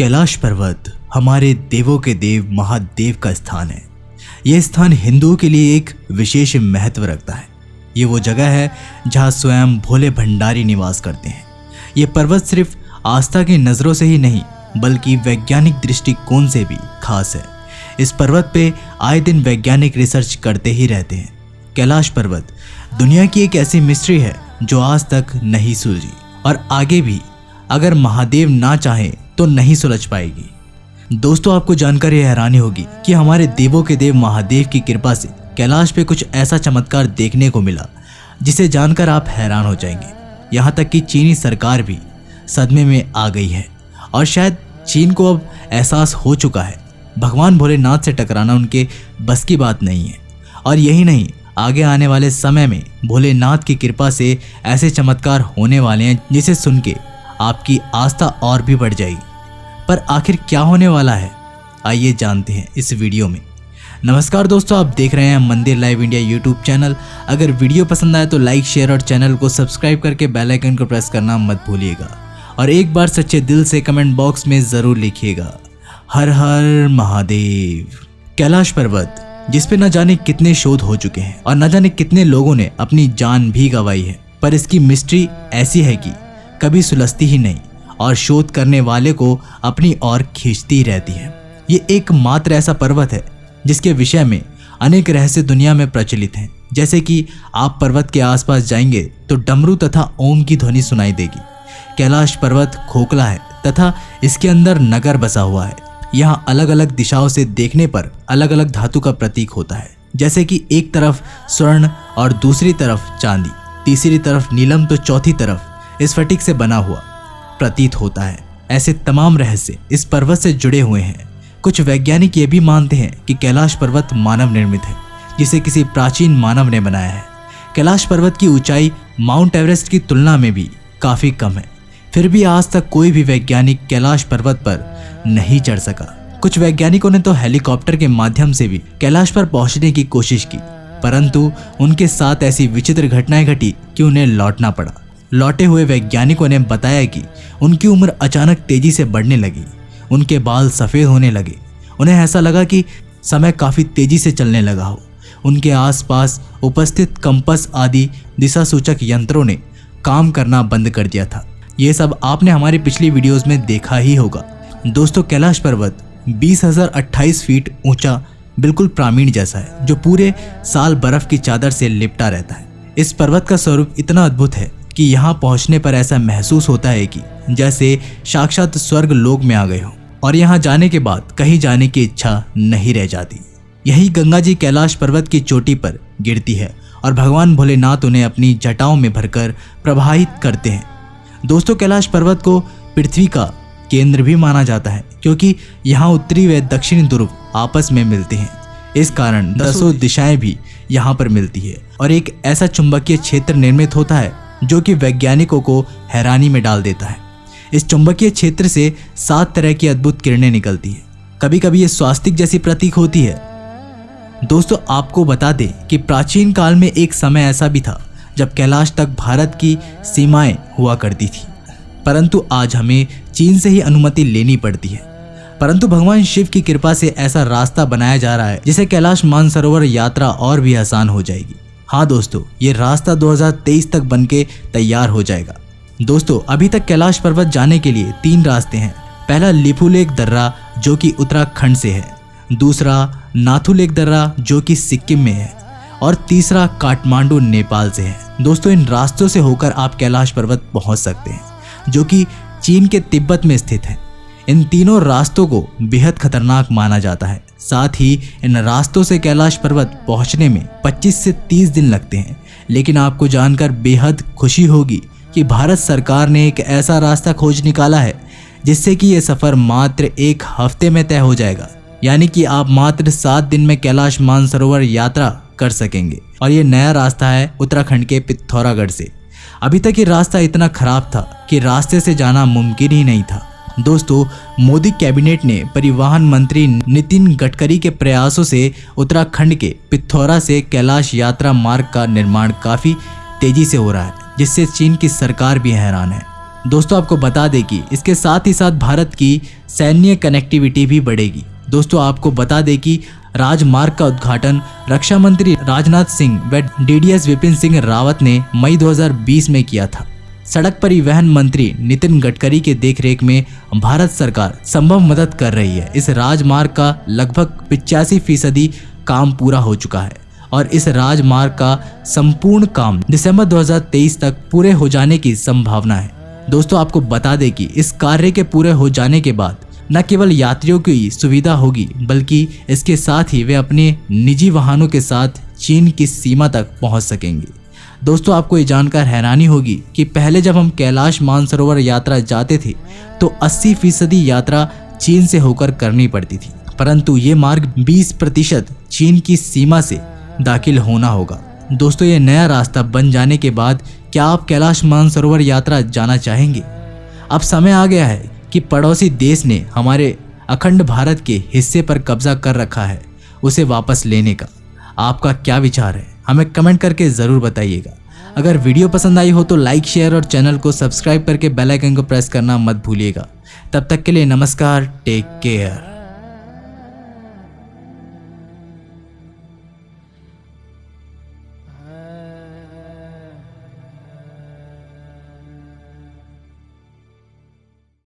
कैलाश पर्वत हमारे देवों के देव महादेव का स्थान है। यह स्थान हिंदुओं के लिए एक विशेष महत्व रखता है। ये वो जगह है जहाँ स्वयं भोले भंडारी निवास करते हैं। ये पर्वत सिर्फ आस्था की नज़रों से ही नहीं बल्कि वैज्ञानिक दृष्टिकोण से भी खास है। इस पर्वत पे आए दिन वैज्ञानिक रिसर्च करते ही रहते हैं। कैलाश पर्वत दुनिया की एक ऐसी मिस्ट्री है जो आज तक नहीं सुलझी और आगे भी अगर महादेव ना चाहे तो नहीं सुलझ पाएगी। दोस्तों, आपको जानकर यह हैरानी होगी कि हमारे देवों के देव महादेव की कृपा से कैलाश पे कुछ ऐसा चमत्कार देखने को मिला जिसे जानकर आप हैरान हो जाएंगे। यहाँ तक कि चीनी सरकार भी सदमे में आ गई है और शायद चीन को अब एहसास हो चुका है भगवान भोलेनाथ से टकराना उनके बस की बात नहीं है। और यही नहीं, आगे आने वाले समय में भोलेनाथ की कृपा से ऐसे चमत्कार होने वाले हैं जिसे सुन के आपकी आस्था और भी बढ़ जाएगी। पर आखिर क्या होने वाला है, आइए जानते हैं इस वीडियो में। नमस्कार दोस्तों, आप देख रहे हैं मंदिर लाइव इंडिया यूट्यूब चैनल। अगर वीडियो पसंद आए तो लाइक, शेयर और चैनल को सब्सक्राइब करके बेल आइकन को प्रेस करना मत भूलिएगा। और एक बार सच्चे दिल से कमेंट बॉक्स में ज़रूर लिखिएगा, हर हर महादेव। कैलाश पर्वत जिस पे न जाने कितने शोध हो चुके हैं और न जाने कितने लोगों ने अपनी जान भी गंवाई है, पर इसकी मिस्ट्री ऐसी है कि कभी सुलझती ही नहीं और शोध करने वाले को अपनी ओर खींचती रहती है। ये एकमात्र ऐसा पर्वत है जिसके विषय में अनेक रहस्य दुनिया में प्रचलित हैं। जैसे कि आप पर्वत के आसपास जाएंगे तो डमरू तथा ओम की ध्वनि सुनाई देगी। कैलाश पर्वत खोखला है तथा इसके अंदर नगर बसा हुआ है। यहाँ अलग अलग दिशाओं से देखने पर अलग अलग धातु का प्रतीक होता है। जैसे कि एक तरफ स्वर्ण और दूसरी तरफ चांदी, तीसरी तरफ नीलम तो चौथी तरफ स्फटिक से बना हुआ प्रतीत होता है। ऐसे तमाम रहस्य इस पर्वत से जुड़े हुए हैं। कुछ वैज्ञानिक ये भी मानते हैं कि कैलाश पर्वत मानव निर्मित है, जिसे किसी प्राचीन मानव ने बनाया है। कैलाश पर्वत की ऊंचाई माउंट एवरेस्ट की तुलना में भी काफ़ी कम है, फिर भी आज तक कोई भी वैज्ञानिक कैलाश पर्वत पर नहीं चढ़ सका। कुछ वैज्ञानिकों ने तो हेलीकॉप्टर के माध्यम से भी कैलाश पर पहुंचने की कोशिश की, परंतु उनके साथ ऐसी विचित्र घटनाएं घटी कि उन्हें लौटना पड़ा। लौटे हुए वैज्ञानिकों ने बताया कि उनकी उम्र अचानक तेजी से बढ़ने लगी, उनके बाल सफ़ेद होने लगे, उन्हें ऐसा लगा कि समय काफ़ी तेजी से चलने लगा हो। उनके आसपास उपस्थित कंपस आदि दिशा सूचक यंत्रों ने काम करना बंद कर दिया था। ये सब आपने हमारी पिछली वीडियोस में देखा ही होगा। दोस्तों, कैलाश पर्वत 20,028 फीट ऊंचा बिल्कुल प्रामीण जैसा है जो पूरे साल बर्फ की चादर से लिपटा रहता है। इस पर्वत का स्वरूप इतना अद्भुत है कि यहाँ पहुँचने पर ऐसा महसूस होता है कि जैसे साक्षात स्वर्ग लोक में आ गए हो और यहाँ जाने के बाद कहीं जाने की इच्छा नहीं रह जाती। यही गंगा जी कैलाश पर्वत की चोटी पर गिरती है और भगवान भोलेनाथ उन्हें अपनी जटाओं में भरकर प्रवाहित करते हैं। दोस्तों, कैलाश पर्वत को पृथ्वी का केंद्र भी माना जाता है क्योंकि यहाँ उत्तरी व दक्षिणी ध्रुव आपस में मिलते हैं। इस कारण 10 दिशाएं भी यहाँ पर मिलती है और एक ऐसा चुंबकीय क्षेत्र निर्मित होता है जो कि वैज्ञानिकों को हैरानी में डाल देता है। इस चुंबकीय क्षेत्र से 7 तरह की अद्भुत किरणें निकलती है। कभी कभी ये स्वास्तिक जैसी प्रतीक होती है। दोस्तों, आपको बता दें कि प्राचीन काल में एक समय ऐसा भी था जब कैलाश तक भारत की सीमाएं हुआ करती थी, परंतु आज हमें चीन से ही अनुमति लेनी पड़ती है। परंतु भगवान शिव की कृपा से ऐसा रास्ता बनाया जा रहा है जिससे कैलाश मानसरोवर यात्रा और भी आसान हो जाएगी। हाँ दोस्तों, ये रास्ता 2023 तक बनके तैयार हो जाएगा। दोस्तों, अभी तक कैलाश पर्वत जाने के लिए 3 रास्ते हैं। पहला लिपुलेख दर्रा जो कि उत्तराखंड से है, दूसरा नाथुलेख दर्रा जो कि सिक्किम में है और तीसरा काठमांडू नेपाल से है। दोस्तों, इन रास्तों से होकर आप कैलाश पर्वत पहुंच सकते हैं जो कि चीन के तिब्बत में स्थित है। इन तीनों रास्तों को बेहद खतरनाक माना जाता है। साथ ही इन रास्तों से कैलाश पर्वत पहुंचने में 25 से 30 दिन लगते हैं। लेकिन आपको जानकर बेहद खुशी होगी कि भारत सरकार ने एक ऐसा रास्ता खोज निकाला है जिससे कि ये सफ़र मात्र 1 हफ्ते में तय हो जाएगा। यानी कि आप मात्र 7 दिन में कैलाश मानसरोवर यात्रा कर सकेंगे। और ये नया रास्ता है उत्तराखंड के पिथौरागढ़ से। अभी तक ये रास्ता इतना खराब था कि रास्ते से जाना मुमकिन ही नहीं था। दोस्तों, मोदी कैबिनेट ने परिवहन मंत्री नितिन गडकरी के प्रयासों से उत्तराखंड के पिथौरा से कैलाश यात्रा मार्ग का निर्माण काफ़ी तेजी से हो रहा है, जिससे चीन की सरकार भी हैरान है। दोस्तों आपको बता दें कि इसके साथ ही साथ भारत की सैन्य कनेक्टिविटी भी बढ़ेगी। दोस्तों आपको बता दें कि राजमार्ग का उद्घाटन रक्षा मंत्री राजनाथ सिंह व डीडीएस विपिन सिंह रावत ने मई 2020 में किया था। सड़क परिवहन मंत्री नितिन गडकरी के देखरेख में भारत सरकार संभव मदद कर रही है। इस राजमार्ग का लगभग 85% काम पूरा हो चुका है और इस राजमार्ग का संपूर्ण काम दिसंबर 2023 तक पूरे हो जाने की संभावना है। दोस्तों आपको बता दें कि इस कार्य के पूरे हो जाने के बाद न केवल यात्रियों की सुविधा होगी बल्कि इसके साथ ही वे अपने निजी वाहनों के साथ चीन की सीमा तक पहुंच सकेंगे। दोस्तों आपको ये जानकर हैरानी होगी कि पहले जब हम कैलाश मानसरोवर यात्रा जाते थे तो 80% यात्रा चीन से होकर करनी पड़ती थी, परंतु ये मार्ग 20% चीन की सीमा से दाखिल होना होगा। दोस्तों ये नया रास्ता बन जाने के बाद क्या आप कैलाश मानसरोवर यात्रा जाना चाहेंगे? अब समय आ गया है कि पड़ोसी देश ने हमारे अखंड भारत के हिस्से पर कब्जा कर रखा है, उसे वापस लेने का आपका क्या विचार है? हमें कमेंट करके ज़रूर बताइएगा। अगर वीडियो पसंद आई हो तो लाइक, शेयर और चैनल को सब्सक्राइब करके बेल आइकन को प्रेस करना मत भूलिएगा। तब तक के लिए नमस्कार, टेक केयर।